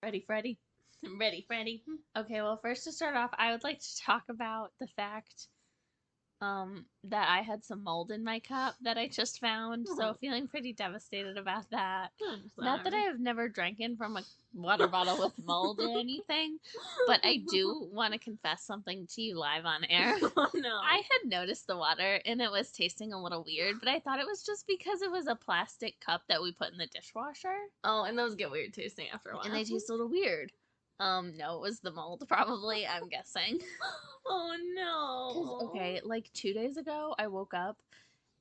Ready, Freddy? Ready, Freddy. Okay, well, first to start off, I would like to talk about the fact that I had some mold in my cup that I just found, so feeling pretty devastated about that. I'm sorry. Not that I have never drinking from a water bottle with mold or anything, but I do want to confess something to you live on air. Oh, no. I had noticed the water and it was tasting a little weird, but I thought it was just because it was a plastic cup that we put in the dishwasher. Oh, and those get weird tasting after a while. And they taste a little weird. No, it was the mold, probably, I'm guessing. Oh, no. 'Cause, okay, like 2 days ago, I woke up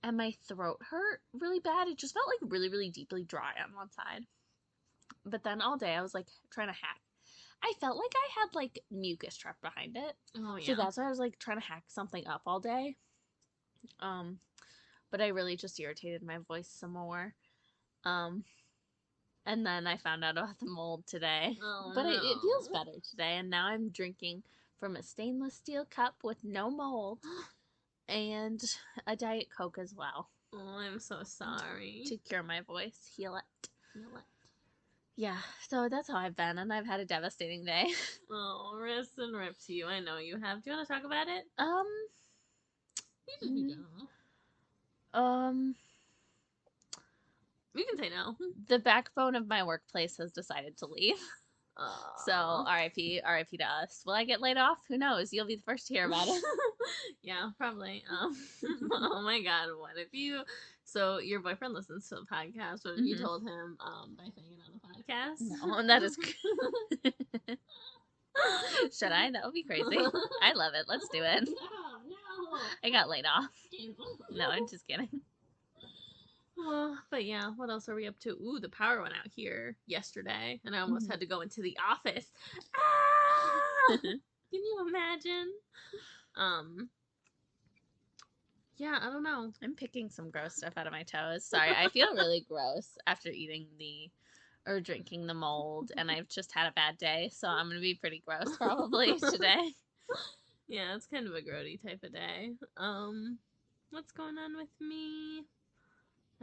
and my throat hurt really bad. It just felt like really, really deeply dry on one side. But then all day I was like trying to hack. I felt like I had like mucus trapped behind it. Oh, yeah. So that's why I was like trying to hack something up all day. But I really just irritated my voice some more. And then I found out about the mold today. Oh, But no. it feels better today. And now I'm drinking from a stainless steel cup with no mold and a Diet Coke as well. Oh, I'm so sorry. To cure my voice, heal it. Feel it. Yeah, so that's how I've been, and I've had a devastating day. Oh, rest and rip to you. I know you have. Do you want to talk about it? You can be general. You can say no. The backbone of my workplace has decided to leave. So, RIP to us. Will I get laid off? Who knows? You'll be the first to hear about it. Yeah, probably. Oh my god, what if you... So, your boyfriend listens to the podcast. What if you told him by saying it on the podcast? No, that is... Should I? That would be crazy. I love it. Let's do it. No. I got laid off. No, I'm just kidding. But yeah, what else are we up to? Ooh, the power went out here yesterday, and I almost had to go into the office. Ah! Can you imagine? Yeah, I don't know. I'm picking some gross stuff out of my toes. Sorry, I feel really gross after eating or drinking the mold, and I've just had a bad day, so I'm gonna be pretty gross probably today. Yeah, it's kind of a grody type of day. What's going on with me?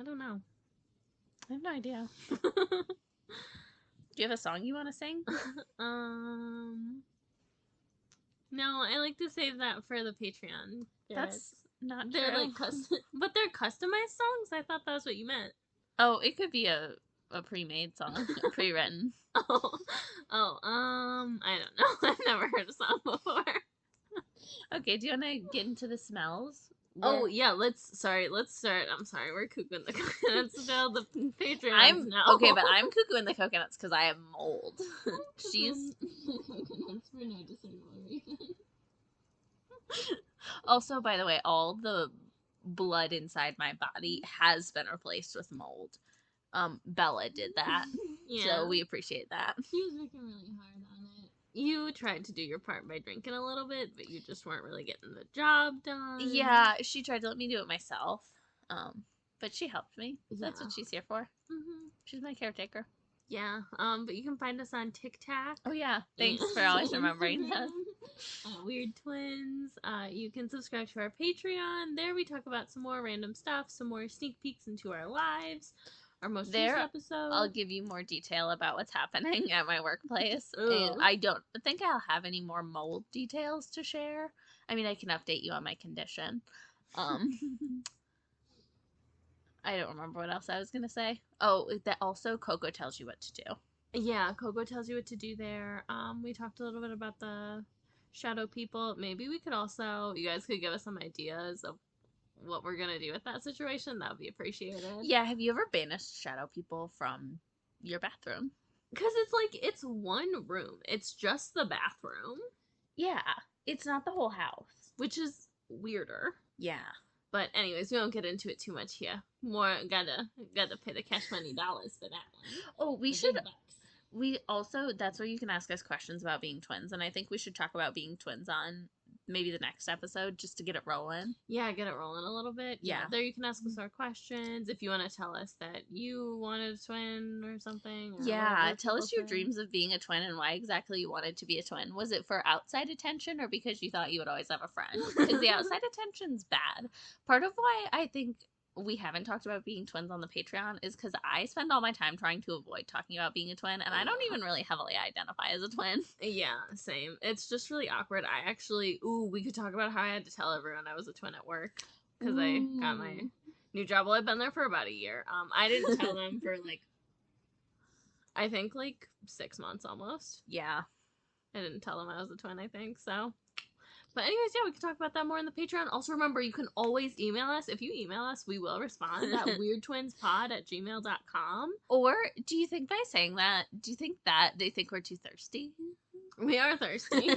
I don't know. I have no idea. Do you have a song you want to sing? No, I like to save that for the Patreon. That's not they're true. like but they're customized songs. I thought that was what you meant. Oh, it could be a pre-made song, pre-written. I don't know. I've never heard a song before. Okay, do you want to get into the smells? Oh, yeah, let's start. I'm sorry, we're cuckooing the coconuts still. The Patreon now. Okay, but I'm cuckooing the coconuts because I have mold. She's... coconuts for no discernible reason. Also, by the way, all the blood inside my body has been replaced with mold. Bella did that. Yeah. So we appreciate that. She was working really hard on it. You tried to do your part by drinking a little bit, but you just weren't really getting the job done. Yeah, she tried to let me do it myself. But she helped me. Yeah. That's what she's here for. She's my caretaker. Yeah. But you can find us on TikTok. Oh yeah. Thanks for always remembering that. Weird Twins. You can subscribe to our Patreon. There we talk about some more random stuff, some more sneak peeks into our lives. Our most recent episode. I'll give you more detail about what's happening at my workplace. Ooh. And I don't think I'll have any more mold details to share. I mean, I can update you on my condition. I don't remember what else I was going to say. Oh, that also Coco tells you what to do. Yeah, Coco tells you what to do there. We talked a little bit about the shadow people. Maybe we could also, you guys could give us some ideas of what we're gonna do with that situation. That would be appreciated. Yeah, have you ever banished shadow people from your bathroom? Because it's one room. It's just the bathroom. Yeah, it's not the whole house. Which is weirder. Yeah. But anyways, we won't get into it too much here. More gotta pay the cash money dollars for that one. Oh, we also, that's where you can ask us questions about being twins, and I think we should talk about being twins on maybe the next episode, just to get it rolling. Yeah, get it rolling a little bit. Yeah. There you can ask us our questions. If you want to tell us that you wanted a twin or something. Or yeah, tell us your dreams of being a twin and why exactly you wanted to be a twin. Was it for outside attention or because you thought you would always have a friend? Because the outside attention's bad. Part of why I think we haven't talked about being twins on the Patreon is because I spend all my time trying to avoid talking about being a twin, and I don't even really heavily identify as a twin. Yeah, same. It's just really awkward. I actually, we could talk about how I had to tell everyone I was a twin at work because I got my new job. Well, I've been there for about a year. I didn't tell them for like, I think like 6 months almost. Yeah. I didn't tell them I was a twin, I think, so. But anyways, yeah, we can talk about that more in the Patreon. Also, remember, you can always email us. If you email us, we will respond at weirdtwinspod@gmail.com. Or do you think by saying that, do you think that they think we're too thirsty? We are thirsty.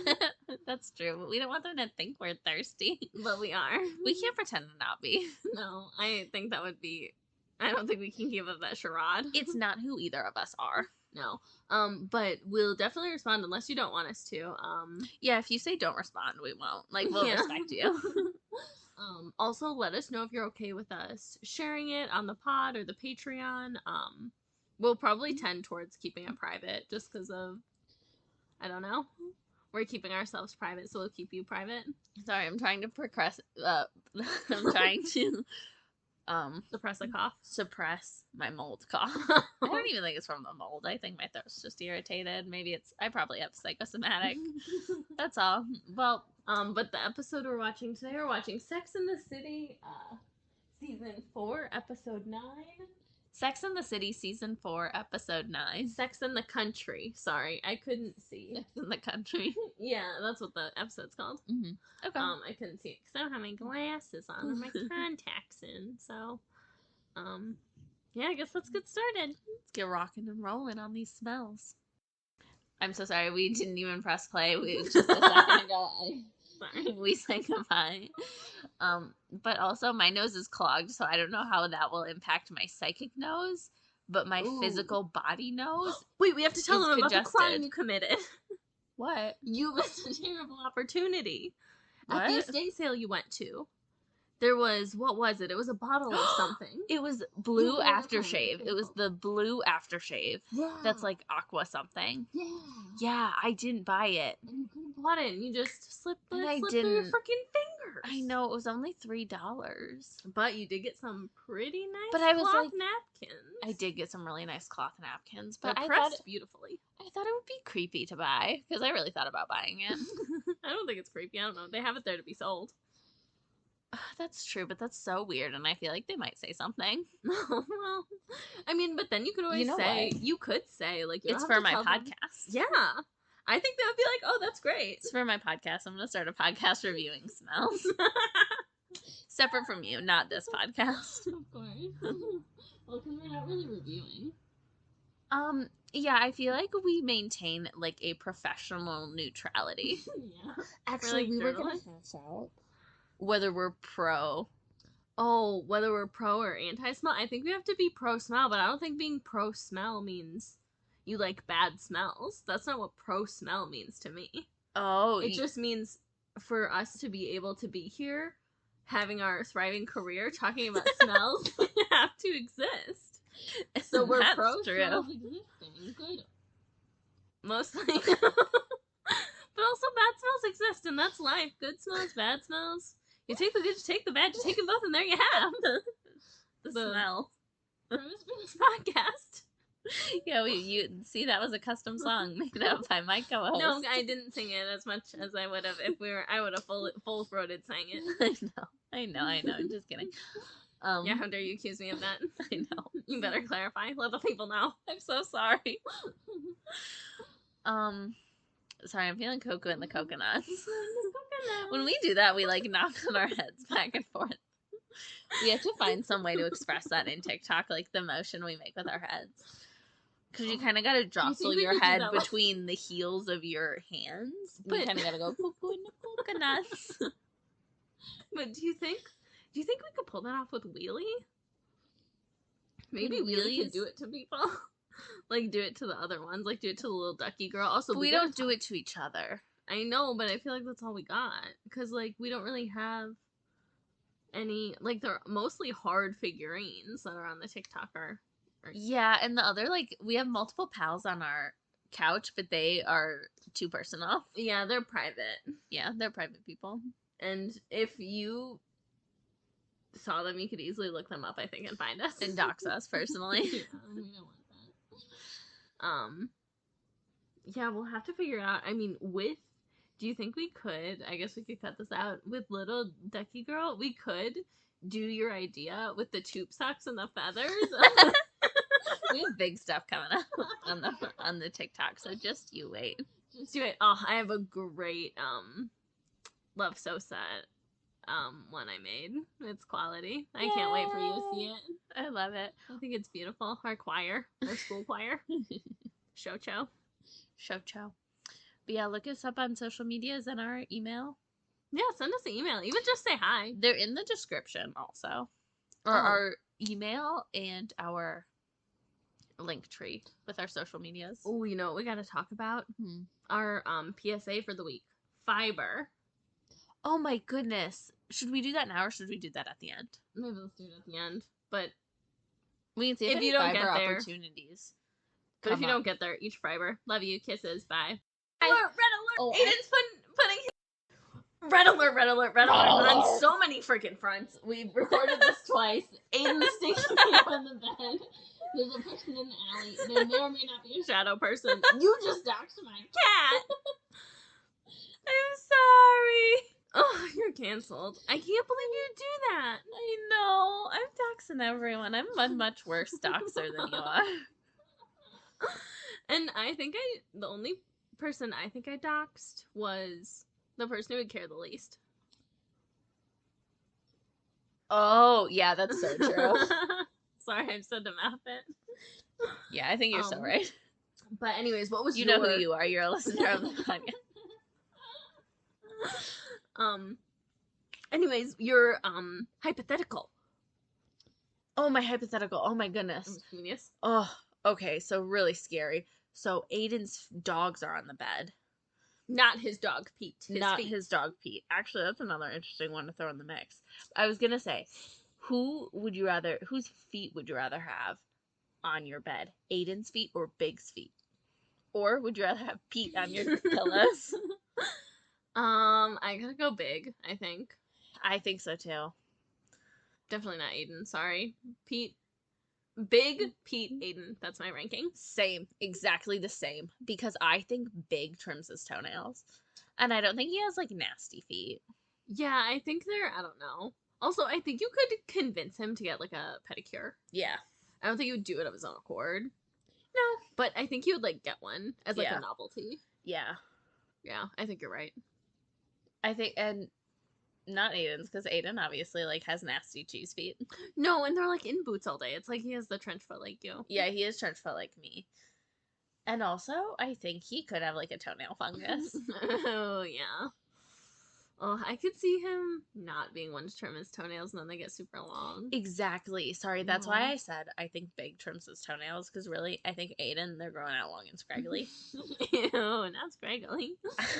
That's true, but we don't want them to think we're thirsty. But we are. We can't pretend to not be. No, I think that would be... I don't think we can give up that charade. It's not who either of us are. No. But we'll definitely respond unless you don't want us to. Yeah, if you say don't respond, we won't. Like, we'll respect you. Also, let us know if you're okay with us sharing it on the pod or the Patreon. We'll probably tend towards keeping it private just because of, I don't know. We're keeping ourselves private, so we'll keep you private. Sorry, I'm trying to I'm trying to suppress a cough. Suppress my mold cough. I don't even think it's from the mold. I think my throat's just irritated. Maybe I probably have psychosomatic. That's all. Well, but the episode we're watching today, we're watching Sex in the City, season 4, episode 9. Sex in the City, season 4, episode 9. Sex in the Country. Sorry, I couldn't see. Sex in the Country. Yeah, that's what the episode's called. Mm-hmm. Okay. I couldn't see it because I don't have my glasses on or my contacts in. So, yeah, I guess let's get started. Let's get rocking and rolling on these smells. I'm so sorry, we didn't even press play. We just a second ago. Sorry. We said goodbye. But also my nose is clogged, so I don't know how that will impact my psychic nose, but my physical body nose. Wait, we have to tell them about the crime you committed. What? You missed a terrible opportunity. What? At the estate sale you went to. There was, what was it? It was a bottle of something. It was blue aftershave. It was the blue aftershave. Yeah. That's like aqua something. Yeah. Yeah, I didn't buy it. And you could have bought it and you just slipped through your freaking fingers. I know, it was only $3. But you did get some pretty nice but I was cloth like, napkins. I did get some really nice cloth napkins, but They're I pressed thought beautifully. I thought it would be creepy to buy because I really thought about buying it. I don't think it's creepy. I don't know. They have it there to be sold. That's true, but that's so weird, and I feel like they might say something. Well, I mean, but then you could always say, you could say, like, it's for my podcast. Yeah. I think they would be like, oh, that's great. It's for my podcast. I'm going to start a podcast reviewing smells. Separate from you, not this podcast. Of course. Well, because we're not really reviewing. Yeah, I feel like we maintain, like, a professional neutrality. Yeah. Actually, we were going to hash out whether we're pro. Oh, whether we're pro or anti-smell? I think we have to be pro-smell, but I don't think being pro-smell means you like bad smells. That's not what pro-smell means to me. Oh. It just means for us to be able to be here, having our thriving career, talking about smells, we have to exist. So we're pro-smells existing. Good. Mostly. But also bad smells exist, and that's life. Good smells, bad smells. You take the good, you take the bad, you take them both, and there you have the smell. Premise for this podcast. Yeah, you see, that was a custom song made up by my co-host. No, I didn't sing it as much as I would have if I would have full-throated sang it. I know. I'm just kidding. Yeah, how dare you accuse me of that? I know. You better clarify. Let the people know. I'm so sorry. Sorry, I'm feeling cocoa in the coconuts. When we do that, we like knock on our heads back and forth. We have to find some way to express that in TikTok, like the motion we make with our heads. Because you kind of got to jostle your head between the heels of your hands. But you kind of got to go cocoa in the coconuts. But do you think we could pull that off with Wheelie? Maybe Wheelie could do it to people. Like, do it to the other ones. Like, do it to the little ducky girl. Also, we don't do it to each other. I know, but I feel like that's all we got. Because, like, we don't really have any... Like, they're mostly hard figurines that are on the TikToker. Yeah, and the other, like, we have multiple pals on our couch, but they are too personal. Yeah, they're private. Yeah, they're private people. And if you saw them, you could easily look them up, I think, and find us. And dox us personally. Yeah, we don't want that. Yeah, we'll have to figure it out. I mean, do you think we could, I guess we could cut this out, with little Ducky Girl, we could do your idea with the tube socks and the feathers? We have big stuff coming up on the TikTok, so just you wait. Just do it. Oh, I have a great Love So Set one I made. It's quality. I can't wait for you to see it. I love it. I think it's beautiful. Our choir, our school choir. Shocho. Shocho. But yeah, look us up on social medias and our email. Yeah, send us an email. Even just say hi. They're in the description also. Or our email and our link tree with our social medias. Oh, you know what we got to talk about? Our PSA for the week. Fiber. Oh my goodness. Should we do that now or should we do that at the end? Maybe let's do it at the end. But we can see if you don't get there, opportunities. But if you don't get there, each fiber. Love you. Kisses. Bye. Red alert! Oh, Aiden's putting red alert on so many freaking fronts. We've recorded this twice. Aiden's stationing on the bed. There's a person in the alley. There may or may not be a shadow person. You just doxed my cat. I'm sorry. Oh, you're canceled. I can't believe you do that. I know. I'm doxing everyone. I'm a much worse doxer than you are. And I think the only person I think I doxed was the person who would care the least. Oh, yeah, that's so true. Sorry, I just had to mouth it. Yeah, I think you're so right. But anyways, what was you know who you are? You're a listener of the podcast. Anyways, your hypothetical. Oh, my hypothetical. Oh my goodness. Genius. Oh, okay. So really scary. So Aiden's dogs are on the bed. Not his dog, Pete. His dog, Pete. Actually, that's another interesting one to throw in the mix. I was gonna say, whose feet would you rather have on your bed? Aiden's feet or Big's feet? Or would you rather have Pete on your pillows? I gotta go Big, I think. I think so too. Definitely not Aiden, sorry. Pete. Big, Pete, Aiden. That's my ranking. Same. Exactly the same. Because I think Big trims his toenails. And I don't think he has, like, nasty feet. Yeah, I think I don't know. Also, I think you could convince him to get, like, a pedicure. Yeah. I don't think he would do it of his own accord. No. But I think he would, like, get one as, like, a novelty. Yeah. Yeah, I think you're right. I think, and not Aiden's, because Aiden obviously, like, has nasty cheese feet. No, and they're, like, in boots all day. It's like he has the trench foot like you. Yeah, he is trench foot like me. And also, I think he could have, like, a toenail fungus. Oh, yeah. Oh, I could see him not being one to trim his toenails and then they get super long. Exactly. Sorry, that's why I said I think Big trims his toenails, because really, I think Aiden, they're growing out long and scraggly. Ew, not scraggly.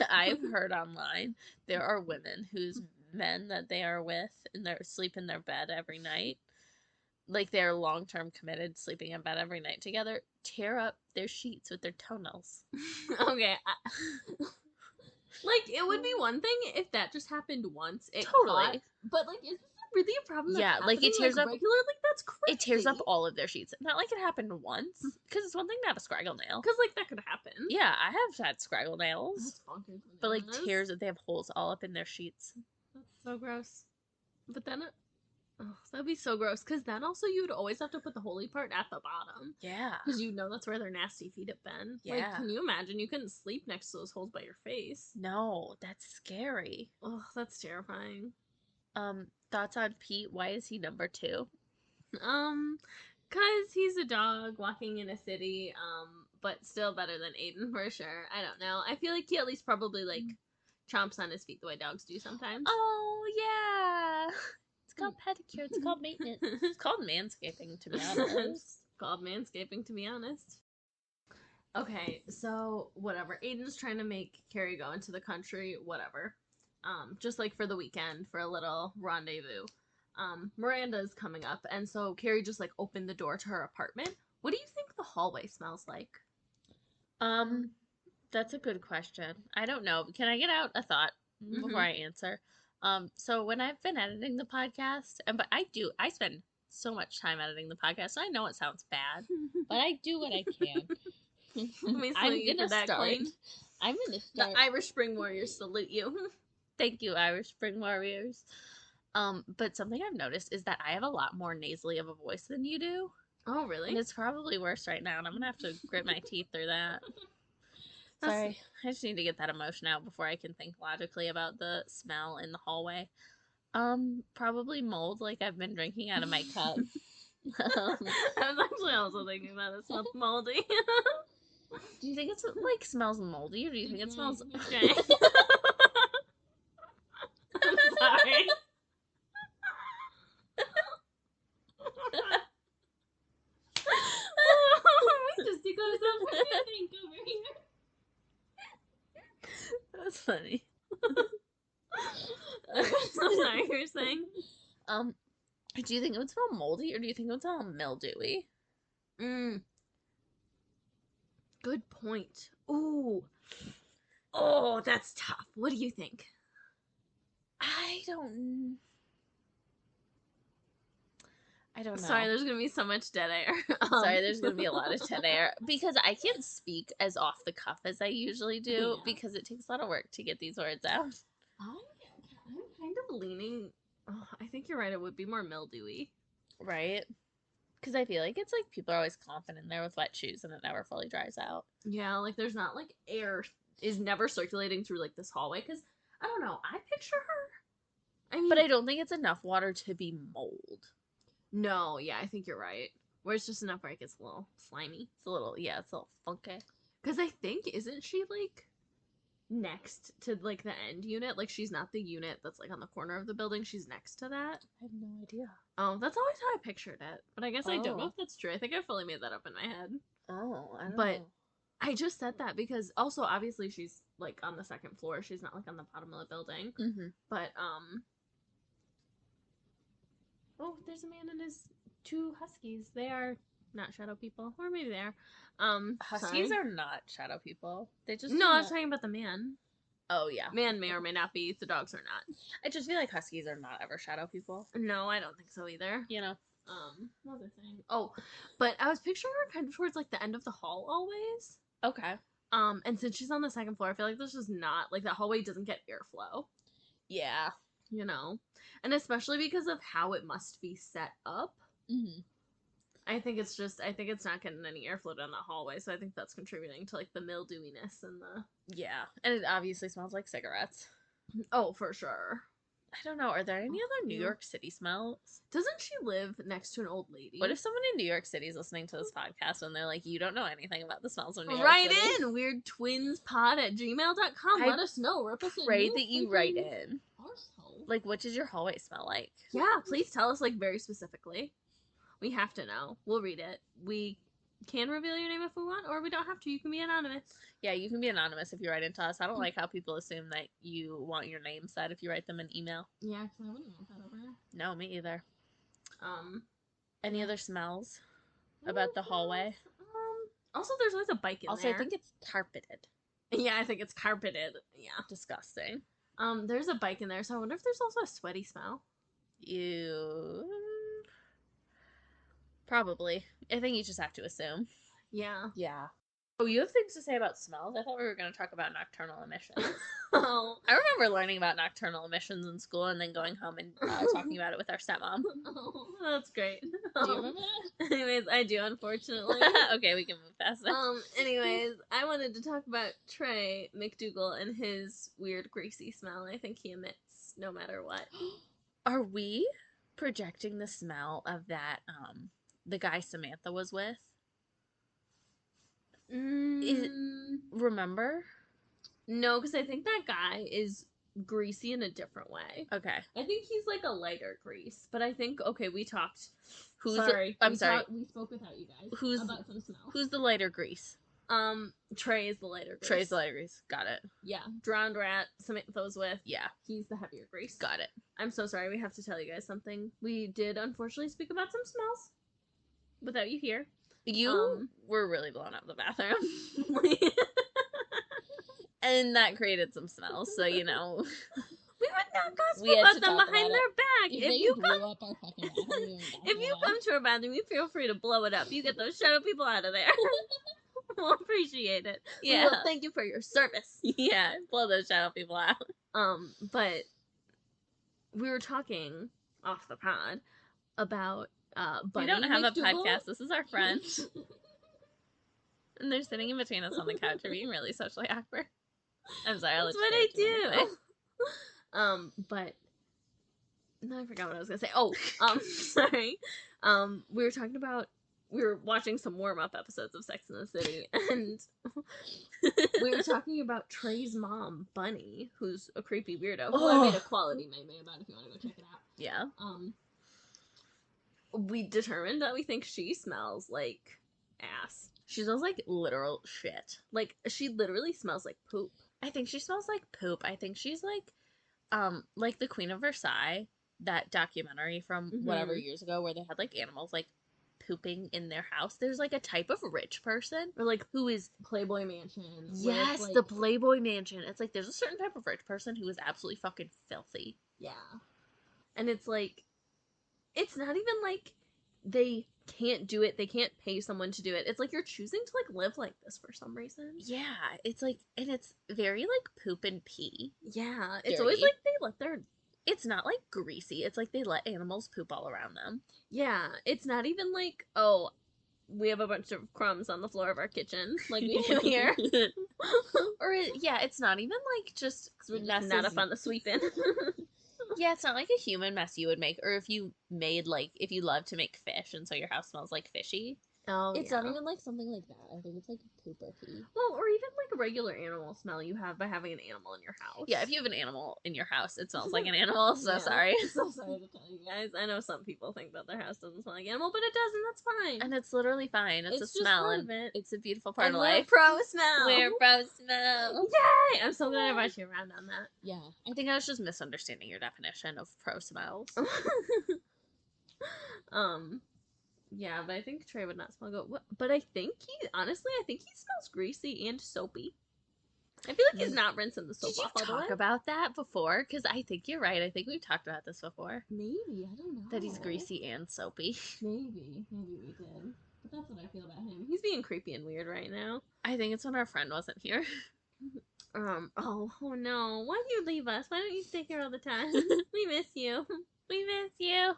I've heard online there are women whose men that they are with and they sleep in their bed every night, like they're long-term committed, sleeping in bed every night together, tear up their sheets with their toenails. Okay. Like, it would be one thing if that just happened once. Totally. But, like, is this really a problem? Yeah, like, it tears up regularly? Like, that's crazy. It tears up all of their sheets. Not like it happened once, because it's one thing to have a scraggle nail. Because, like, that could happen. Yeah, I have had scraggle nails. That's bonkers. But, like, tears, they have holes all up in their sheets. That's so gross. But then that'd be so gross. Because then also you would always have to put the holy part at the bottom. Yeah. Because you know that's where their nasty feet have been. Yeah. Like, can you imagine? You couldn't sleep next to those holes by your face. No, that's scary. Oh, that's terrifying. Thoughts on Pete? Why is he number 2? Because he's a dog walking in a city, but still better than Aiden for sure. I don't know. I feel like he at least probably, like, chomps on his feet the way dogs do sometimes. Oh, yeah. It's called pedicure. It's called maintenance. It's called manscaping, to be honest. It's called manscaping, to be honest. Okay, so whatever. Aiden's trying to make Carrie go into the country, whatever. Just like for the weekend, for a little rendezvous. Miranda's coming up, and so Carrie just like opened the door to her apartment. What do you think the hallway smells like? That's a good question. I don't know. Can I get out a thought before I answer? So when I've been editing the podcast, but I spend so much time editing the podcast, so I know it sounds bad, but I do what I can. Let me I'm salute you gonna for that, start. Queen. I'm gonna The start. Irish Spring Warriors salute you. Thank you, Irish Spring Warriors. But something I've noticed is that I have a lot more nasally of a voice than you do. Oh, really? And it's probably worse right now, and I'm gonna have to grit my teeth through that. Sorry, I just need to get that emotion out before I can think logically about the smell in the hallway. Probably mold, like I've been drinking out of my cup. I was actually also thinking that it smells moldy. Do you think it's like smells moldy, or do you think it smells? Okay. I'm sorry. We just took ourselves what do you think over here? That's funny. I'm sorry, you were saying? Do you think it would smell moldy, or do you think it would smell mildewy? Good point. Ooh. Oh, that's tough. What do you think? I don't know. Sorry, there's gonna be so much dead air. Sorry, there's gonna be a lot of dead air because I can't speak as off the cuff as I usually do because it takes a lot of work to get these words out. I'm kind of leaning. Oh, I think you're right. It would be more mildewy, right? Because I feel like it's like people are always confident in there with wet shoes and it never fully dries out. Yeah, like there's not like air is never circulating through like this hallway because I don't know. I picture her. I mean, but I don't think it's enough water to be mold. No, yeah, I think you're right. Where it's just enough where it gets a little slimy. It's a little funky. Because I think, isn't she like next to like the end unit? Like she's not the unit that's like on the corner of the building. She's next to that. I have no idea. Oh, that's always how I pictured it. But I guess I don't know if that's true. I think I fully made that up in my head. Oh, I don't but know. I just said that because also obviously she's like on the second floor. She's not like on the bottom of the building. Mm-hmm. But oh, there's a man and his two huskies. They are not shadow people, or maybe they are. Huskies are not shadow people. They just I was talking about the man. Oh yeah, man may or may not be. The dogs are not. I just feel like huskies are not ever shadow people. No, I don't think so either. You know. What was I saying? Oh, but I was picturing her kind of towards like the end of the hall always. Okay. And since she's on the second floor, I feel like this is not like that hallway doesn't get airflow. Yeah. You know, and especially because of how it must be set up. Mm-hmm. I think it's not getting any airflow down that hallway, so I think that's contributing to like the mildewiness and the and it obviously smells like cigarettes. Oh, for sure. I don't know. Are there any other New York City smells? Doesn't she live next to an old lady? What if someone in New York City is listening to this podcast and they're like, you don't know anything about the smells of New York Write City? in weirdtwinspod@gmail.com. Let us know. Rip us a pray that you write in. Arsehole. Like, what does your hallway smell like? Yeah, please tell us like very specifically. We have to know. We'll read it. We can reveal your name if we want, or we don't have to. You can be anonymous. Yeah, you can be anonymous if you write into us. I don't like how people assume that you want your name said if you write them an email. Yeah, actually, I wouldn't want that over here. No, me either. Any other smells about the hallway? Also, there's always a bike in there. Also, I think it's carpeted. Yeah, I think it's carpeted. Yeah. Disgusting. There's a bike in there, so I wonder if there's also a sweaty smell. Ew. Probably. I think you just have to assume. Yeah. Yeah. Oh, you have things to say about smells? I thought we were going to talk about nocturnal emissions. Oh. I remember learning about nocturnal emissions in school and then going home and talking about it with our stepmom. Oh, that's great. Do you remember that? Anyways, I do, unfortunately. Okay, we can move past that. Anyways, I wanted to talk about Trey McDougal and his weird greasy smell I think he emits no matter what. Are we projecting the smell of that, the guy Samantha was with? Remember? No, because I think that guy is greasy in a different way. Okay. I think he's like a lighter grease, but I think we talked. I'm sorry. We spoke without you guys. About some smell. Who's the lighter grease? Trey is the lighter grease. Trey's the lighter grease. Got it. Yeah. Drowned Rat, Samantha was with. Yeah. He's the heavier grease. Got it. I'm so sorry. We have to tell you guys something. We did unfortunately speak about some smells without you here. You were really blowing up the bathroom. And that created some smells, so you know. We went not gossip We had about to them talk behind about their it. back. If they blew up our fucking bathroom, we wouldn't gossip if you about come it. to our bathroom, you feel free to blow it up. You get those shadow people out of there. We'll appreciate it. Yeah. We will thank you for your service. Yeah, blow those shadow people out. But we were talking off the pod about Bunny We don't have a McDougal. podcast. This is our friends. And they're sitting in between us on the couch and being really socially awkward. I'm sorry, I'll That's let what you I say what you wanna do. But no, I forgot what I was gonna say. Oh, sorry. We were talking about we were watching some warm-up episodes of Sex and the City, and we were talking about Trey's mom, Bunny, who's a creepy weirdo, who I made a quality meme about if you want to go check it out. Yeah. We determined that we think she smells like ass. She smells like literal shit. Like, she literally smells like poop. I think she smells like poop. I think she's like the Queen of Versailles, that documentary from whatever years ago where they had like animals like pooping in their house. There's like a type of rich person Or like who is Playboy Mansion. yes, like, the Playboy Mansion. It's like there's a certain type of rich person who is absolutely fucking filthy. Yeah. And it's like, it's not even like they can't do it. They can't pay someone to do it. It's like you're choosing to like live like this for some reason. Yeah, it's like, and it's very like poop and pee. Yeah, it's Dirty. always like they let their. It's not like greasy. It's like they let animals poop all around them. Yeah, it's not even like, oh, we have a bunch of crumbs on the floor of our kitchen, like we do here. Or yeah, it's not even like just We're just not a fun to sweep in. Yeah, it's not like a human mess you would make, or if you made like if you love to make fish and so your house smells like fishy. Oh, It's not even like something like that. I think it's like poop or pee. Well, or even like a regular animal smell you have by having an animal in your house. Yeah, if you have an animal in your house, it smells like an animal. So Yeah. sorry. So sorry to tell you guys. I know some people think that their house doesn't smell like animal, but it does, and that's fine. And it's literally fine. It's a just smell, part and of it. it's a beautiful part And of we're life. pro smell. We're pro smell. Yay! I'm so glad I brought you around on that. Yeah, I think I was just misunderstanding your definition of pro smells. Yeah, but I think Trey would not smell good. But I think he smells greasy and soapy. I feel like he's not rinsing the soap Did you off all the way. talk about that before? Because I think you're right. I think we've talked about this before. Maybe, I don't know. That he's greasy and soapy. Maybe we did. But that's what I feel about him. He's being creepy and weird right now. I think it's when our friend wasn't here. Oh no. Why do you leave us? Why don't you stay here all the time? We miss you. We miss you.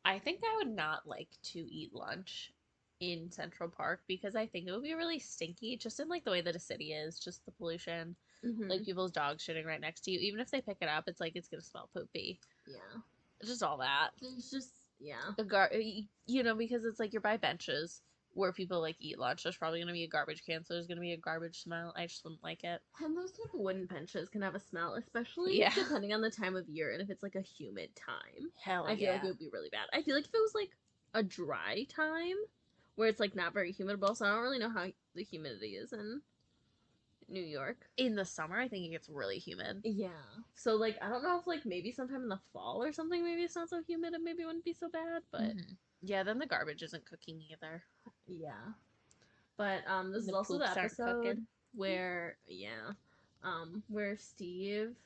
I think I would not like to eat lunch in Central Park because I think it would be really stinky, just in like the way that a city is, just the pollution, like people's dogs shitting right next to you. Even if they pick it up, it's like it's gonna smell poopy. Yeah. Just all that. It's just You know, because it's like you're by benches where people like eat lunch. There's probably gonna be a garbage can, so there's gonna be a garbage smell. I just wouldn't like it. And those type of wooden benches can have a smell, especially depending on the time of year and if it's like a humid time. Hell I feel like it would be really bad. I feel like if it was like a dry time where it's like not very humid, but also I don't really know how the humidity is in New York. In the summer, I think it gets really humid. Yeah. So like I don't know if like maybe sometime in the fall or something, maybe it's not so humid and maybe it wouldn't be so bad, but yeah, then the garbage isn't cooking either. Yeah. But this is The also the poops aren't episode cooking. where where Steve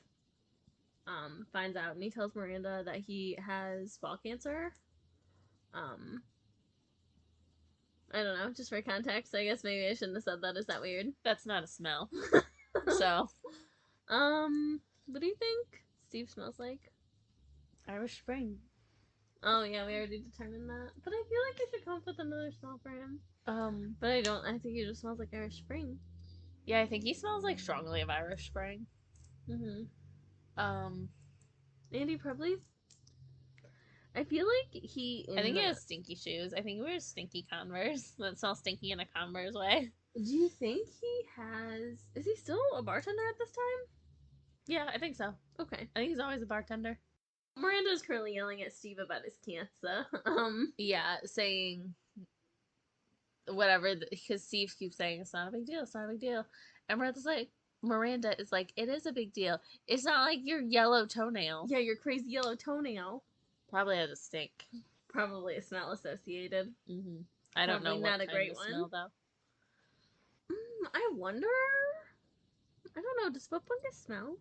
finds out and he tells Miranda that he has fall cancer. I don't know, just for context, I guess maybe I shouldn't have said that. Is that weird? That's not a smell. So what do you think Steve smells like? Irish Spring. Oh yeah, we already determined that. But I feel like I should come up with another smell for him. But I don't. I think he just smells like Irish Spring. Yeah, I think he smells like strongly of Irish Spring. And he probably. I feel like he. I think he has stinky shoes. I think he wears stinky Converse that smell stinky in a Converse way. Do you think he has? Is he still a bartender at this time? Yeah, I think so. Okay. I think he's always a bartender. Miranda's currently yelling at Steve about his cancer. Yeah, saying whatever, because Steve keeps saying it's not a big deal, it's not a big deal. And Miranda is like, it is a big deal. It's not like your yellow toenail. Yeah, your crazy yellow toenail. Probably has a stink. Probably a smell associated. I don't know Probably what not a kind great of one. smell, though. I wonder. I don't know. Does foot fungus smell?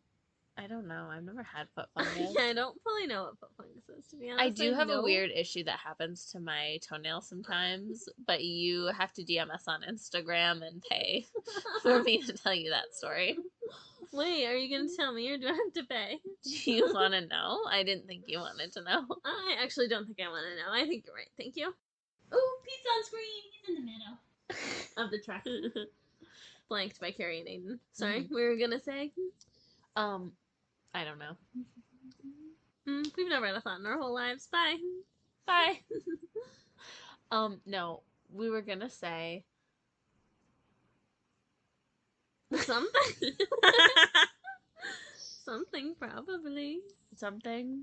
I don't know. I've never had foot fungus. Yeah, I don't fully know what foot fungus is, to be I honest. do have a know. weird issue that happens to my toenails sometimes, but you have to DM us on Instagram and pay for me to tell you that story. Wait, are you going to tell me or do I have to pay? Do you want to know? I didn't think you wanted to know. I actually don't think I want to know. I think you're right. Thank you. Oh, Pete's on screen. He's in the middle of the track. Blanked by Carrie and Aiden. Sorry, we were going to say? I don't know. We've never had a thought in our whole lives. Bye. Bye. No, we were gonna say something. Something, probably. Something.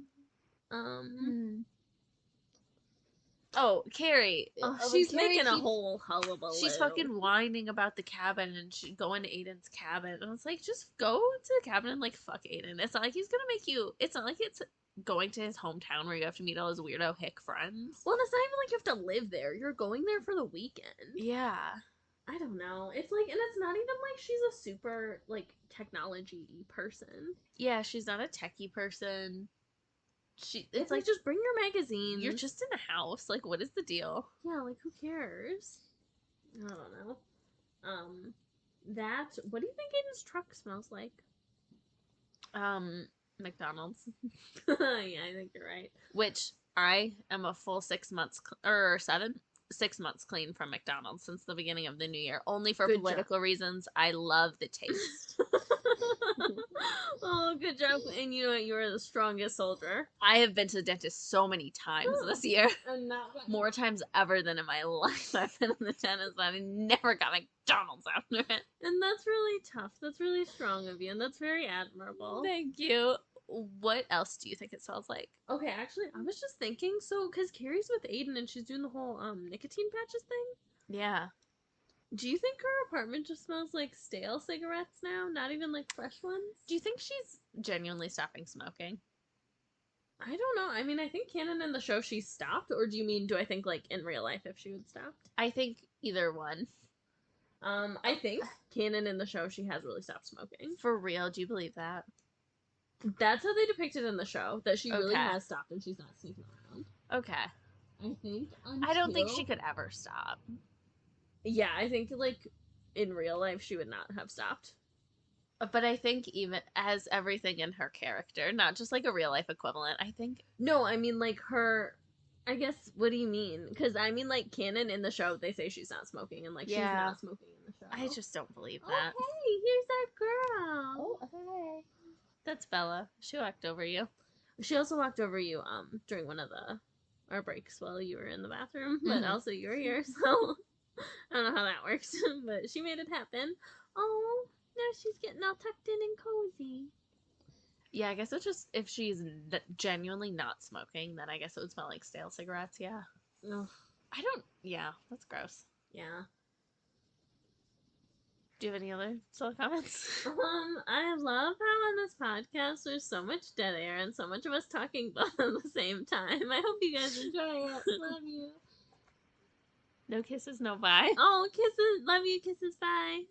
Oh, Carrie. Oh, she's making a whole hullabaloo. She's fucking whining about the cabin and she's going to Aiden's cabin. And it's like, just go to the cabin and, like, fuck Aiden. It's not like he's gonna make you... It's not like it's going to his hometown where you have to meet all his weirdo hick friends. Well, it's not even like you have to live there. You're going there for the weekend. Yeah. I don't know. It's like... And it's not even like she's a super, like, technology person. Yeah, she's not a techie person. It's like, just bring your magazine. You're just in a house. Like, what is the deal? Yeah, like, who cares? I don't know. What do you think Aiden's truck smells like? McDonald's. Yeah, I think you're right. Which I am a full 6 months, or 6 months clean from McDonald's since the beginning of the new year. Only for political reasons. I love the taste. Oh, good job. And you know what? You are the strongest soldier. I have been to the dentist so many times this year. And not more times ever than in my life I've been in the dentist, and I never got McDonald's after it. And that's really tough. That's really strong of you, and that's very admirable. Thank you. What else do you think it smells like? Okay, actually, I was just thinking, so, because Carrie's with Aiden, and she's doing the whole, nicotine patches thing? Yeah. Do you think her apartment just smells like stale cigarettes now? Not even, like, fresh ones? Do you think she's genuinely stopping smoking? I don't know. I mean, I think canon in the show she stopped, or do you mean, do I think, like, in real life if she would stop? I think either one. I think canon in the show she has really stopped smoking. For real? Do you believe that? That's how they depict it in the show, that she really has stopped and she's not sneaking around. Okay. I think I don't think she could ever stop. Yeah, I think, like, in real life she would not have stopped. But I think even as everything in her character, not just like a real life equivalent, I think... No, I mean, like, her... I guess, what do you mean? Because, I mean, like, canon in the show, they say she's not smoking, and, like, she's not smoking in the show. I just don't believe that. Oh, hey, here's our girl. Oh, hey. That's Bella. She walked over you. She also walked over you, during one of our breaks while you were in the bathroom, but also you were here, so... I don't know how that works, but she made it happen. Oh, now she's getting all tucked in and cozy. Yeah, I guess it's just, if she's genuinely not smoking, then I guess it would smell like stale cigarettes, yeah. Ugh. Yeah, that's gross. Yeah. Do you have any other solo comments? I love how on this podcast there's so much dead air and so much of us talking both at the same time. I hope you guys enjoy it. Love you. No kisses, no bye. Oh, kisses. Love you, kisses, bye.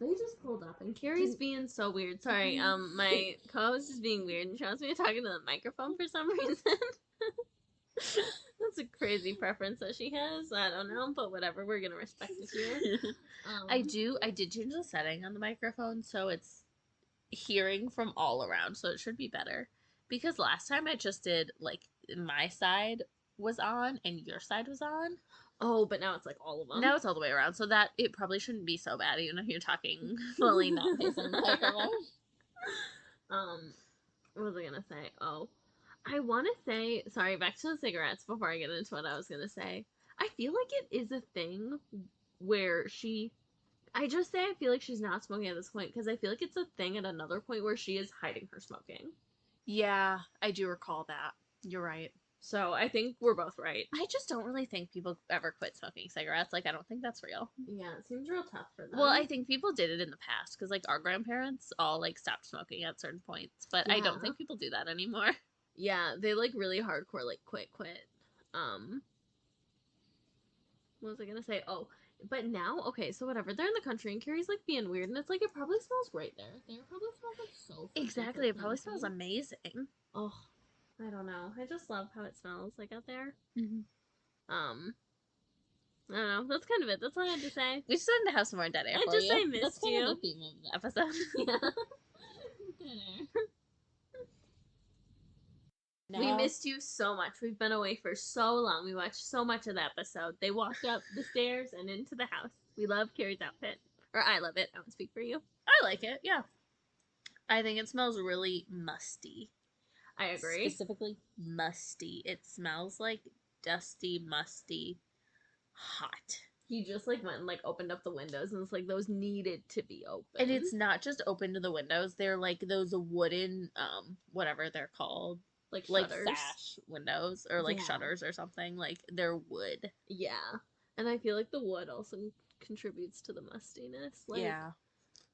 They just pulled up, and Carrie's being so weird. Sorry, my co-host is being weird, and she wants me to talk into the microphone for some reason. That's a crazy preference that she has. I don't know, but whatever. We're gonna respect it here. I did change the setting on the microphone, so it's hearing from all around, so it should be better. Because last time I just did, like, my side was on and your side was on. Oh, but now it's like all of them. Now it's all the way around, so that it probably shouldn't be so bad, even if you're talking fully not facing the microphone. What was I gonna say? Oh, I want to say, sorry, back to the cigarettes before I get into what I was gonna say. I feel like it is a thing where I feel like she's not smoking at this point, because I feel like it's a thing at another point where she is hiding her smoking. Yeah, I do recall that. You're right. So I think we're both right. I just don't really think people ever quit smoking cigarettes. Like, I don't think that's real. Yeah, it seems real tough for them. Well, I think people did it in the past, because, like, our grandparents all, like, stopped smoking at certain points. But I don't think people do that anymore. Yeah, they, like, really hardcore, like, quit. What was I gonna say? Oh, But now, okay, so whatever. They're in the country, and Carrie's like being weird, and it's like it probably smells great there. There probably smells like so freaking Exactly. It probably smells fancy. amazing. Oh, I don't know. I just love how it smells like out there. Mm-hmm. I don't know. That's kind of it. That's all I had to say. We just wanted to have some more dead air I for just you. I missed That's kind you. of the theme of the episode. Yeah. Dead air. We missed you so much. We've been away for so long. We watched so much of the episode. They walked up the stairs and into the house. We love Carrie's outfit. Or I love it. I won't speak for you. I like it, yeah. I think it smells really musty. I agree. Specifically musty. It smells like dusty, musty, hot. He just like went and like opened up the windows, and it's like those needed to be open. And it's not just open to the windows. They're like those wooden, whatever they're called. like sash windows or like shutters or something. Like they're wood. Yeah. And I feel like the wood also contributes to the mustiness. Like, yeah.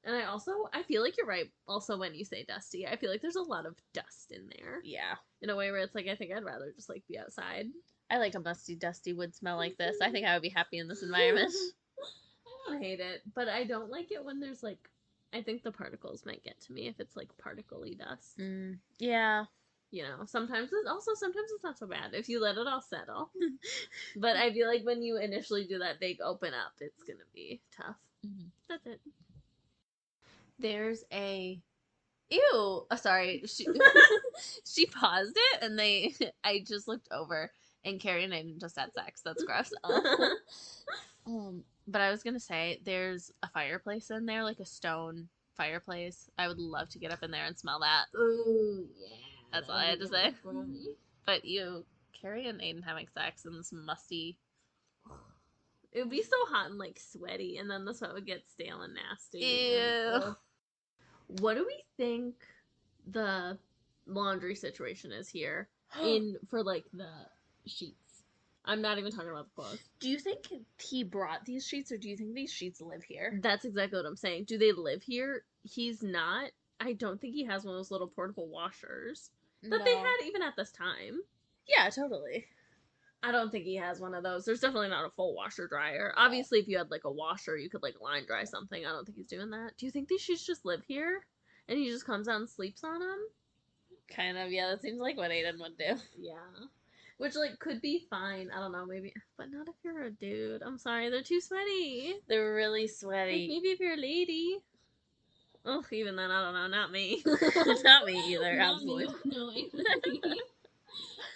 And I feel like you're right also when you say dusty. I feel like there's a lot of dust in there. Yeah. In a way where it's like, I think I'd rather just like be outside. I like a musty, dusty wood smell like this. I think I would be happy in this environment. I don't hate it, but I don't like it when there's like, I think the particles might get to me if it's like particly dust. Yeah. You know, sometimes it's not so bad if you let it all settle. But I feel like when you initially do that big open up, it's gonna be tough. Mm-hmm. That's it. There's a ew. Oh, sorry. She paused it, and I just looked over, and Carrie and Aiden just had sex. That's gross. But I was gonna say there's a fireplace in there, like a stone fireplace. I would love to get up in there and smell that. Ooh, yeah. That's all I had to say. But Carrie and Aiden having sex in this musty. It would be so hot and like sweaty, and then the sweat would get stale and nasty. Ew. What do we think the laundry situation is here for like the sheets? I'm not even talking about the clothes. Do you think he brought these sheets, or do you think these sheets live here? That's exactly what I'm saying. Do they live here? He's not. I don't think he has one of those little portable washers that they had even at this time. Yeah, totally. I don't think he has one of those. There's definitely not a full washer dryer. Obviously, if you had like a washer, you could like line dry something. I don't think he's doing that. Do you think these sheets just live here and he just comes out and sleeps on them? Kind of, yeah. That seems like what Aiden would do. Yeah. Which, like, could be fine. I don't know, maybe. But not if you're a dude. I'm sorry, they're too sweaty. They're really sweaty. Like, maybe if you're a lady. Oh, even then, I don't know. Not me. Not me either, Not absolutely. Me. No,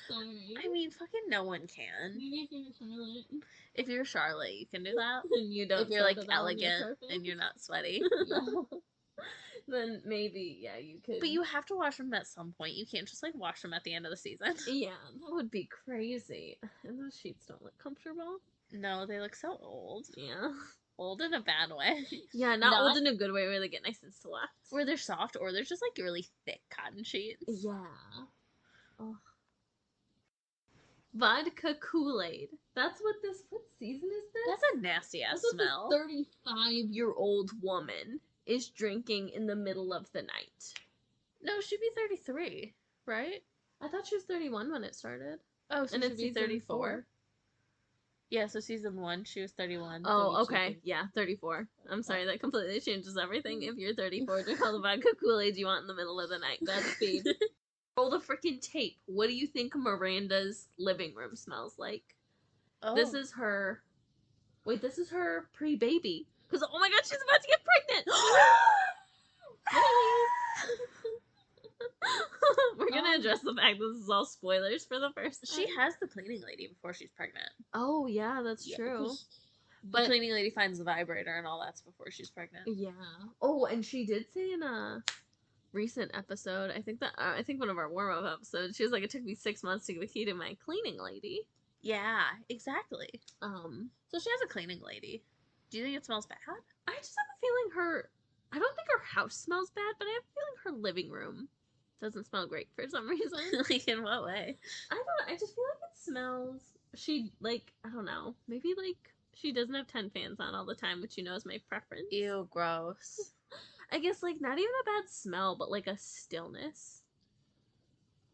sorry. I mean, fucking no one can. Maybe if you're Charlotte. If you're Charlotte, you can do that. And you don't. If you're, like, elegant and you're not sweaty. Yeah. Then maybe, yeah, you could. But you have to wash them at some point. You can't just, like, wash them at the end of the season. Yeah, that would be crazy. And those sheets don't look comfortable. No, they look so old. Yeah. Old in a bad way. Yeah, not old in a good way where they get nice and soft. Where they're soft, or they're just, like, really thick cotton sheets. Yeah. Oh. Vodka Kool-Aid. What season is this? That's a nasty-ass That's smell. What this 35-year-old woman is drinking in the middle of the night. No, she'd be 33, right? I thought she was 31 when it started. Oh, so and she'd be 34. 4. Yeah, so season 1, she was 31. Oh, okay. Yeah, 34. I'm sorry, that completely changes everything. If you're 34, drink all the vodka Kool-Aid you want in the middle of the night. That's speed. Roll the freaking tape. What do you think Miranda's living room smells like? Oh. This is her pre-baby. Because, oh my god, she's about to get pregnant! We're gonna address the fact this is all spoilers for the first time. She has the cleaning lady before she's pregnant. Oh, yeah, that's true. But the cleaning lady finds the vibrator and all that's before she's pregnant. Yeah. Oh, and she did say in a recent episode, I think one of our warm-up episodes, she was like, it took me 6 months to get the key to my cleaning lady. Yeah, exactly. So she has a cleaning lady. Do you think it smells bad? I just have a feeling I don't think her house smells bad, but I have a feeling her living room doesn't smell great for some reason. Like, in what way? I just feel like it smells, I don't know, maybe like she doesn't have 10 fans on all the time, which you know is my preference. Ew, gross. I guess, like, not even a bad smell, but like a stillness.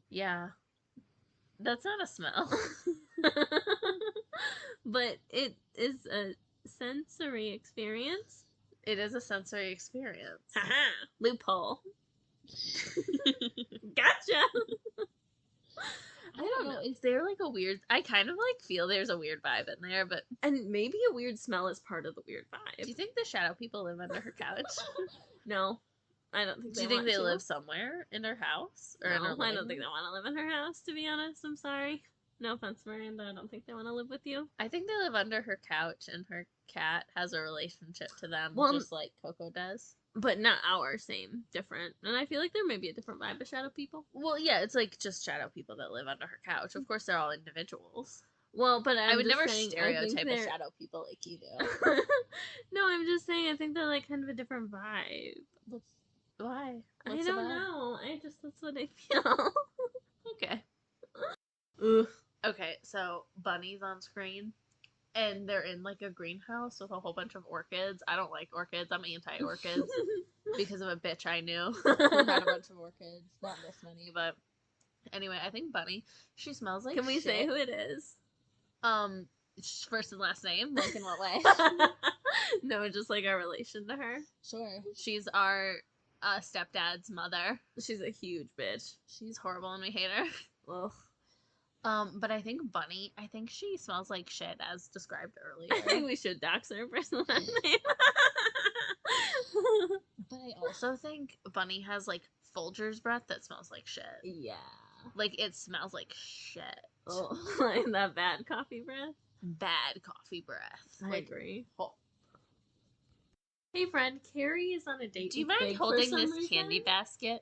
Yeah. That's not a smell. But it is sensory experience. It is a sensory experience. Haha, loophole. Gotcha. I don't know. Is there like a weird? I kind of like feel there's a weird vibe in there, but And maybe a weird smell is part of the weird vibe. do you think the shadow people live under her couch? No, I don't think. Do you think they live somewhere in her house or in her No, I living don't think they room? want to live in her house. To be honest, I'm sorry. No offense, Miranda. I don't think they want to live with you. I think they live under her couch, and her cat has a relationship to them, Well, just like Coco does. But not our same, different. And I feel like there may be a different vibe of shadow people. Well, yeah, it's like just shadow people that live under her couch. Of course, they're all individuals. Well, but I would never saying, stereotype a shadow people like you do. No, I'm just saying I think they're like kind of a different vibe. Why? I don't know. That's what I feel. Okay. Ugh. Okay, so Bunny's on screen, and they're in like a greenhouse with a whole bunch of orchids. I don't like orchids. I'm anti-orchids because of a bitch I knew who had a bunch of orchids. Not this many, but anyway, I think Bunny, she smells like Can we shit. say who it is? First and last name. Like in what way? No, just like our relation to her. Sure. She's our stepdad's mother. She's a huge bitch. She's horrible and we hate her. Ugh. But I think Bunny, I think she smells like shit as described earlier. I think we should dox her first and last name. But I also think Bunny has like Folger's breath that smells like shit. Yeah. Like it smells like shit. Oh, like that bad coffee breath. Bad coffee breath. I agree. Oh. Hey, friend, Carrie is on a date. Do you with mind Big holding for some this reason. candy basket?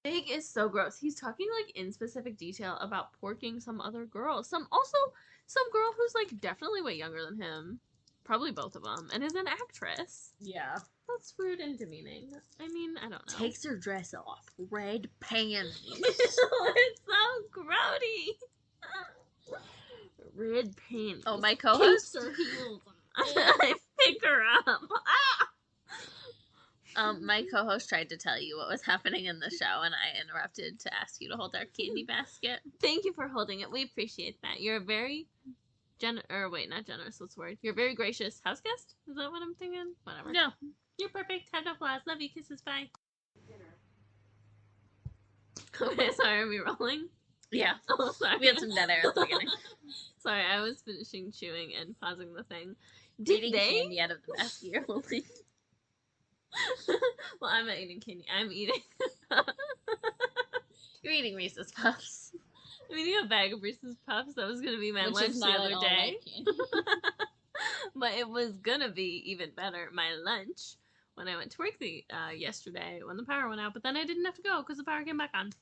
Big is so gross. He's talking like in specific detail about porking some other girl. Some girl who's like definitely way younger than him. Probably both of them, and is an actress. Yeah. That's rude and demeaning. I mean, I don't know. Takes her dress off. Red panties. It's so grody. Red panties. Oh, my co-host. Keeps her heels on. I pick her up. My co-host tried to tell you what was happening in the show, and I interrupted to ask you to hold our candy basket. Thank you for holding it. We appreciate that. You're a very not generous. What's the word? You're a very gracious house guest. Is that what I'm thinking? Whatever. No. You're perfect. Have no flaws. Love you. Kisses. Bye. Okay, sorry. Are we rolling? Yeah. Oh, sorry. We had some dead air at the beginning. Sorry, I was finishing chewing and pausing the thing. Eating candy out of the basket you're holding. Well, I'm not eating candy. I'm eating. You're eating Reese's Puffs. I'm eating a bag of Reese's Puffs. That was gonna be my Which lunch is the not other at all day. like candy. But it was gonna be even better, my lunch, when I went to work yesterday when the power went out. But then I didn't have to go because the power came back on.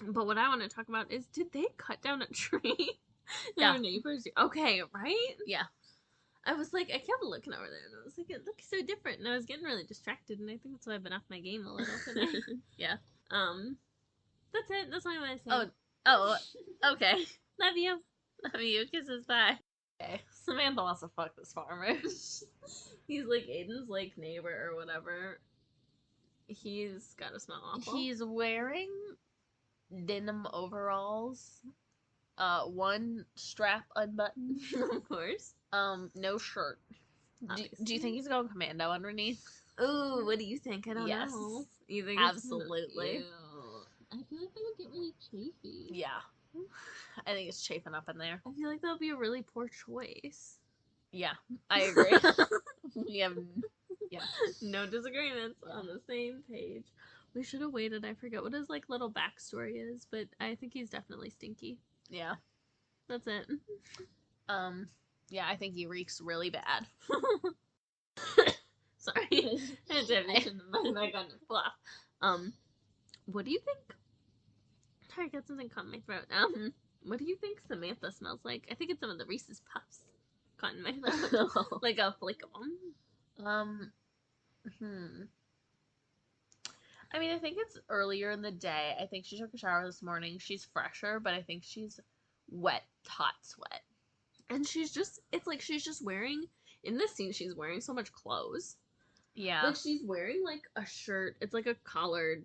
But what I want to talk about is, did they cut down a tree? Yeah. Our neighbors. Okay, right? Yeah. I was like, I kept looking over there, and I was like, it looks so different, and I was getting really distracted, and I think that's why I've been off my game a little today. Yeah. That's it. That's all I want to say. Oh, okay. Love you. Love you. Kisses. Bye. Okay. Samantha wants to fuck this farmer. He's like Aiden's like neighbor or whatever. He's gotta smell awful. He's wearing denim overalls. One strap unbuttoned. Of course. No shirt. Do you think he's going commando underneath? Ooh, what do you think? I don't Yes. know. You think Absolutely. Ew. I feel like they would get really chafy. Yeah. I think it's chafing up in there. I feel like that would be a really poor choice. Yeah, I agree. We have, yeah. No disagreements on the same page. We should have waited. I forget what his like little backstory is, but I think he's definitely stinky. Yeah. That's it. Yeah, I think he reeks really bad. Sorry. I had to have it in my back on the fluff. What do you think? Sorry, I got something caught in my throat. What do you think Samantha smells like? I think it's some of the Reese's Puffs caught in my throat. Like a flake of them. I mean, I think it's earlier in the day. I think she took a shower this morning. She's fresher, but I think she's wet, hot sweat. And it's like she's just wearing, in this scene, she's wearing so much clothes. Yeah. Like, she's wearing, like, a shirt. It's, like, a collared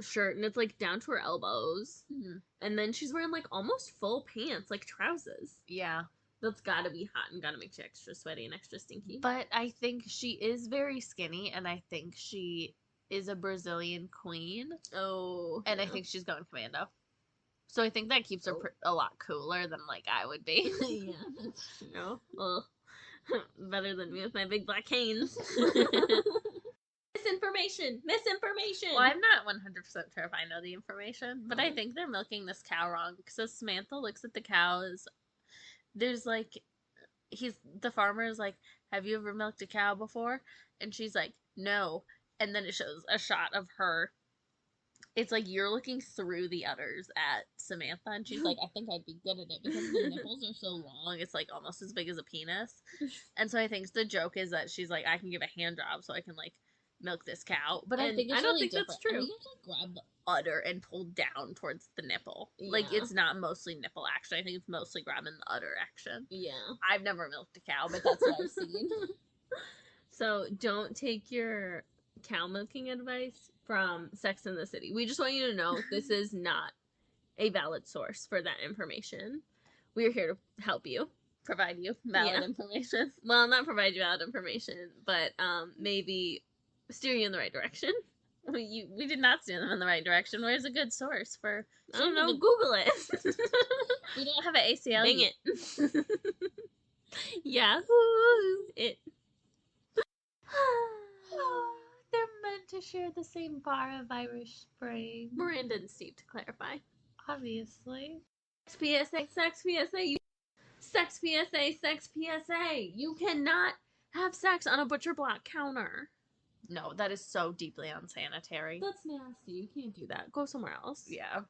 shirt, and it's, like, down to her elbows. Mm-hmm. And then she's wearing, like, almost full pants, like trousers. Yeah. That's gotta be hot and gotta make you extra sweaty and extra stinky. But I think she is very skinny, and I think she is a Brazilian queen. Oh. And I think she's going commando. So I think that keeps her a lot cooler than, like, I would be. Yeah, that's true. Well, better than me with my big black canes. Misinformation! Well, I'm not 100% sure if I know the information, but I think they're milking this cow wrong. Because Samantha looks at the cows, there's, like, the farmer is like, have you ever milked a cow before? And she's like, no. And then it shows a shot of her. It's like you're looking through the udders at Samantha, and she's like, I think I'd be good at it because the nipples are so long. It's like almost as big as a penis. And so I think the joke is that she's like, I can give a hand job so I can, like, milk this cow. But I think it's don't really think different. that's true. And you have to, like, grab the udder and pull down towards the nipple. Like, Yeah. it's not mostly nipple action. I think it's mostly grabbing the udder action. Yeah. I've never milked a cow, but that's what I've seen. So don't take your cow milking advice from Sex and the City. We just want you to know this is not a valid source for that information. We are here to help you. Provide you valid information. Well, not provide you valid information, but maybe steer you in the right direction. We did not steer them in the right direction. Where's a good source for... I don't know, Google it. We don't have an ACL. Bing it. Yahoo! It. They're meant to share the same bar of Irish Spring. Miranda and Steve, to clarify. Obviously. Sex PSA, Sex PSA, Sex PSA, Sex PSA. You cannot have sex on a butcher block counter. No, that is so deeply unsanitary. That's nasty. You can't do that. Go somewhere else. Yeah.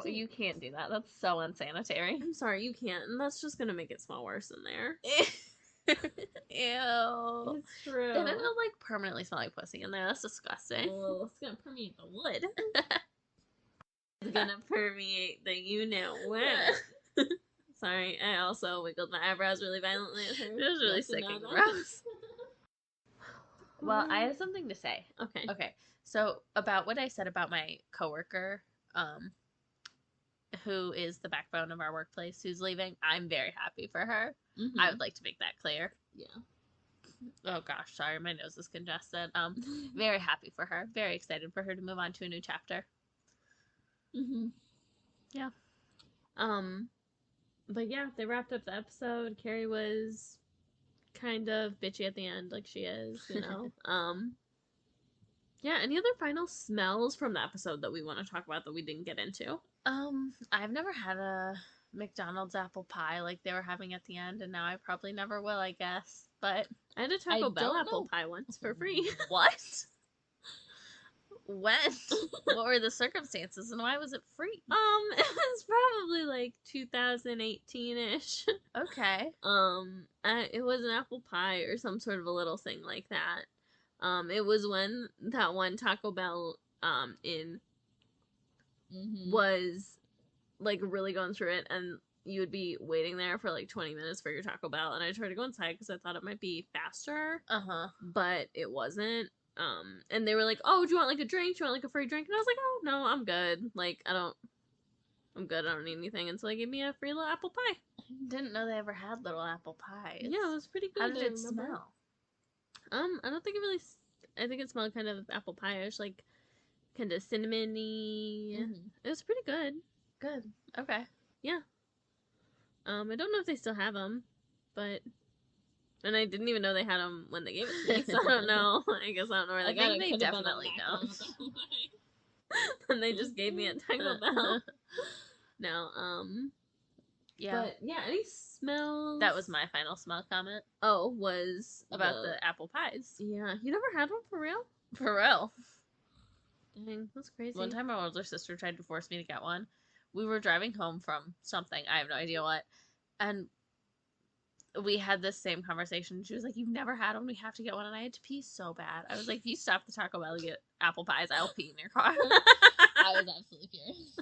You can't do that. That's so unsanitary. I'm sorry, you can't. And that's just gonna make it smell worse in there. Ew. It's true. And it'll, like, permanently smell like pussy in there. That's disgusting. Well, it's gonna permeate the wood. It's gonna permeate the you-know-what. Sorry, I also wiggled my eyebrows really violently at her. It was really sick and gross. Well, I have something to say. Okay. So, about what I said about my coworker, who is the backbone of our workplace, who's leaving, I'm very happy for her. Mm-hmm. I would like to make that clear. Yeah. Oh gosh, sorry, my nose is congested. Very happy for her. Very excited for her to move on to a new chapter. Mm-hmm. Yeah. But yeah, they wrapped up the episode. Carrie was kind of bitchy at the end, like she is, you know. Yeah, any other final smells from the episode that we want to talk about that we didn't get into? I've never had a McDonald's apple pie like they were having at the end, and now I probably never will, I guess. But I had a Taco Bell apple pie once for free. What? When? What were the circumstances, and why was it free? It was probably like 2018-ish. Okay. It was an apple pie or some sort of a little thing like that. It was when that one Taco Bell, was, like, really going through it, and you would be waiting there for, like, 20 minutes for your Taco Bell, and I tried to go inside because I thought it might be faster. But it wasn't. And they were like, oh, do you want, like, a drink? Do you want, like, a free drink? And I was like, oh, no, I'm good. Like, I'm good. I don't need anything. And so they gave me a free little apple pie. I didn't know they ever had little apple pies. Yeah, it was pretty good. How did it smell? I don't think it really... I think it smelled kind of apple pie-ish, like, kind of cinnamony. It was pretty good. Good. Okay. Yeah. I don't know if they still have them, but... And I didn't even know they had them when they gave it to me, so I don't know. I guess I don't know where they got it. They definitely don't. And they just gave me a Taco Bell. No, yeah. But, yeah, any smells? That was my final smell comment. Oh, was... About the apple pies. Yeah. You never had one for real? For real. Dang, that's crazy. One time my older sister tried to force me to get one. We were driving home from something. I have no idea what. And we had this same conversation. She was like, you've never had one? We have to get one. And I had to pee so bad. I was like, if you stop the Taco Bell to get apple pies, I'll pee in your car. I was absolutely furious.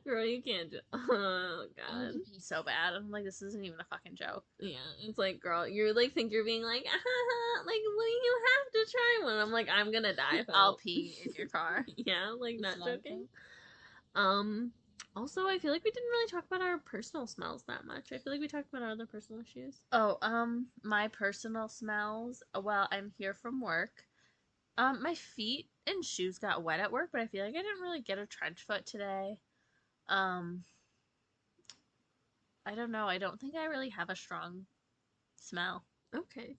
Girl, you can't do... Oh, God. I had to pee so bad. I'm like, this isn't even a fucking joke. Yeah, it's like, girl, you're like, think you're being like, like, well, you have to try one. I'm like, I'm gonna die if I'll pee in your car. Yeah, like, not joking. Also, I feel like we didn't really talk about our personal smells that much. I feel like we talked about our other personal issues. Oh, my personal smells. Well, I'm here from work. My feet and shoes got wet at work, but I feel like I didn't really get a trench foot today. Um, I don't know. I don't think I really have a strong smell. Okay.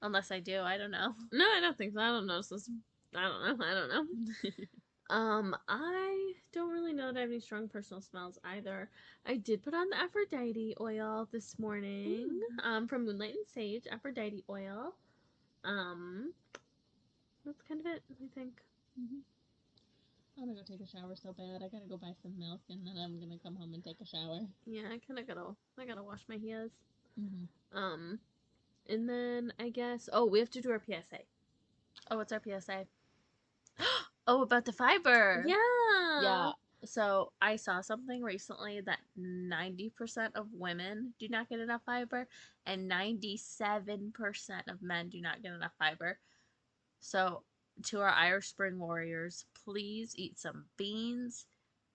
Unless I do, I don't know. No, I don't think so. I don't notice this. I don't know. I don't know. I don't really know that I have any strong personal smells either. I did put on the Aphrodite oil this morning, from Moonlight and Sage, Aphrodite oil. That's kind of it, I think. Mm-hmm. I'm gonna go take a shower so bad. I gotta go buy some milk, and then I'm gonna come home and take a shower. Yeah, I gotta wash my hands. Mm-hmm. And then I guess, oh, we have to do our PSA. Oh, what's our PSA? Oh, about the fiber. Yeah. Yeah. So I saw something recently that 90% of women do not get enough fiber, and 97% of men do not get enough fiber. So, to our Irish Spring Warriors, please eat some beans,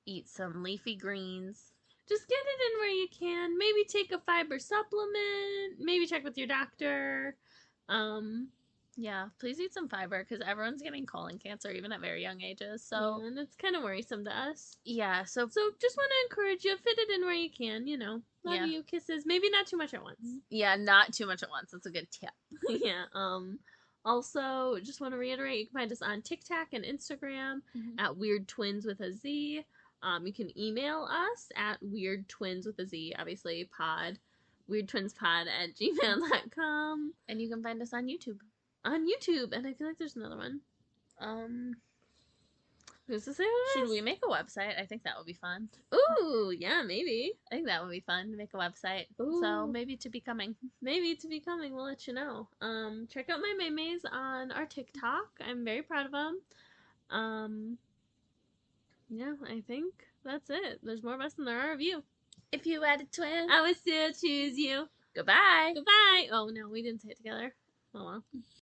eat some leafy greens. Just get it in where you can. Maybe take a fiber supplement. Maybe check with your doctor. Yeah, please eat some fiber because everyone's getting colon cancer even at very young ages. So, yeah, and it's kind of worrisome to us. yeah, so Just want to encourage you, fit it in where you can, you know. Love yeah. you, kisses. Maybe not too much at once. Yeah, not too much at once. That's a good tip. Yeah. Also, just want to reiterate, you can find us on TikTok and Instagram at Weird Twins with a Z. You can email us at weirdtwinswithaz, obviously, weirdtwinspod@gmail.com. And you can find us on YouTube. On YouTube, and I feel like there's another one. Who's to say what Should we make a website? I think that would be fun. Ooh, yeah, maybe. I think that would be fun to make a website. Ooh. So maybe to be coming. Maybe to be coming, we'll let you know. Check out my maymays on our TikTok. I'm very proud of them. Yeah, I think that's it. There's more of us than there are of you. If you had a twin, I would still choose you. Goodbye. Goodbye. Oh no, we didn't say it together. Oh well.